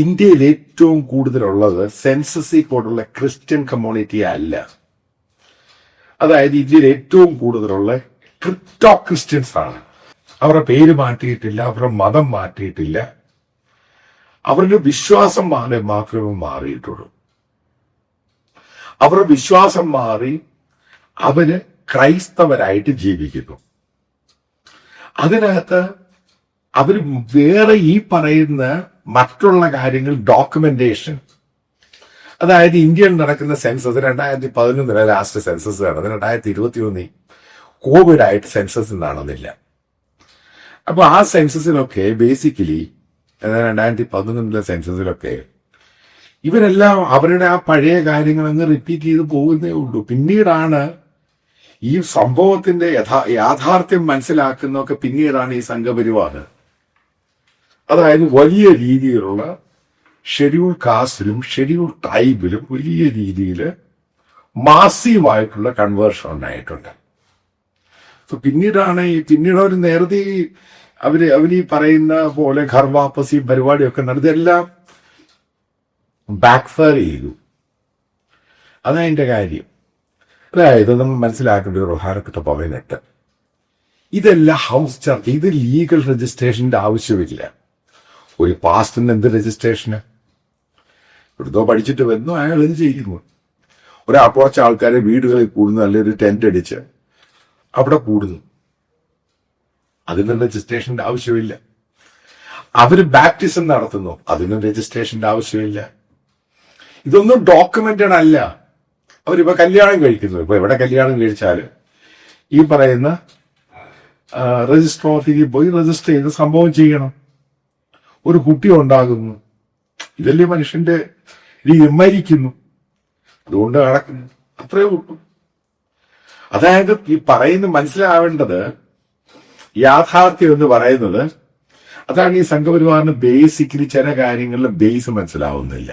ഇന്ത്യയിൽ ഏറ്റവും കൂടുതലുള്ളത് സെൻസസിൽ കൂടുള്ള ക്രിസ്ത്യൻ കമ്മ്യൂണിറ്റി അല്ല. അതായത് ഇന്ത്യയിൽ ഏറ്റവും കൂടുതലുള്ള ക്രിപ്റ്റോ ക്രിസ്ത്യൻസ് ആണ്. അവരുടെ പേര് മാറ്റിയിട്ടില്ല, അവരുടെ മതം മാറ്റിയിട്ടില്ല, അവരുടെ വിശ്വാസം മാത്രമേ മാറിയിട്ടുള്ളൂ. അവരുടെ വിശ്വാസം മാറി അവര് ക്രൈസ്തവരായിട്ട് ജീവിക്കുന്നു. അതിനകത്ത് അവര് വേറെ ഈ പറയുന്ന മറ്റുള്ള കാര്യങ്ങൾ ഡോക്യുമെന്റേഷൻ, അതായത് ഇന്ത്യയിൽ നടക്കുന്ന സെൻസസ് 2011 ലാസ്റ്റ് സെൻസസ് നടന്നത്, 2021 കോവിഡ് ആയിട്ട് സെൻസസ് നടന്നില്ല. അപ്പൊ ആ സെൻസസിലൊക്കെ ബേസിക്കലി 2011 സെൻസസിലൊക്കെ ഇവരെല്ലാം അവരുടെ ആ പഴയ കാര്യങ്ങൾ അങ്ങ് റിപ്പീറ്റ് ചെയ്ത് പോകുന്നേ ഉള്ളൂ. പിന്നീടാണ് ഈ സംഭവത്തിന്റെ യാഥാർത്ഥ്യം മനസ്സിലാക്കുന്നതൊക്കെ പിന്നീടാണ് ഈ സംഘപരിവാർ. അതായത് വലിയ രീതിയിലുള്ള ഷെഡ്യൂൾ കാസ്റ്റിലും ഷെഡ്യൂൾ ട്രൈബിലും വലിയ രീതിയിൽ മാസീവായിട്ടുള്ള കൺവേർഷൻ ഉണ്ടായിട്ടുണ്ട്. പിന്നീടാണ് പിന്നീട് അവർ നേരത്തെ അവര് പറയുന്ന പോലെ ഘർ വാപ്പസി പരിപാടിയൊക്കെ നടത്തിയെല്ലാം ബാക്ക്ഫയർ ചെയ്തു. അതതിന്റെ കാര്യം. അതായത് നമ്മൾ മനസ്സിലാക്കേണ്ട ഒരു പ്രധാനപ്പെട്ട പോയിന്റ്, ഇതെല്ലാം ഹൗസ് ചർച്ച, ഇത് ലീഗൽ രജിസ്ട്രേഷന്റെ ആവശ്യമില്ല. ഒരു പാസ്റ്റിന് എന്ത് രജിസ്ട്രേഷന്? ഇവിടുത്തെ പഠിച്ചിട്ട് വരുന്നു, അയാൾ ഇത് ചെയ്യുന്നു. കുറച്ച് ആൾക്കാരെ വീടുകളിൽ കൂടുന്നു, അല്ലെങ്കിൽ ഒരു ടെന്റ് അടിച്ച് അവിടെ കൂടുന്നു, അതിന് രജിസ്ട്രേഷന്റെ ആവശ്യമില്ല. അവര് ബാപ്റ്റിസം നടത്തുന്നു, അതിനും രജിസ്ട്രേഷന്റെ ആവശ്യമില്ല. ഇതൊന്നും ഡോക്യുമെന്റഡ് അല്ല. അവരിപ്പോ കല്യാണം കഴിക്കുന്നു, ഇപ്പൊ എവിടെ കല്യാണം കഴിച്ചാല് ഈ പറയുന്ന രജിസ്റ്റർ ഓഫീസിൽ പോയി രജിസ്റ്റർ ചെയ്ത് സംഭവം ചെയ്യണം. ഒരു കുട്ടി ഉണ്ടാകുന്നു, ഇതല്ലേ മനുഷ്യന്റെ മരിക്കുന്നു, അതുകൊണ്ട് നടക്കുന്നു, അത്രേ ഉള്ളൂ. അതായത് ഈ മനസ്സിലാവേണ്ടത് യാഥാർത്ഥ്യം എന്ന് പറയുന്നത്, അതാണ് ഈ സംഘപരിവാറിന് ബേസിക്കലി ചില കാര്യങ്ങളിൽ ബേസ് മനസ്സിലാവുന്നില്ല.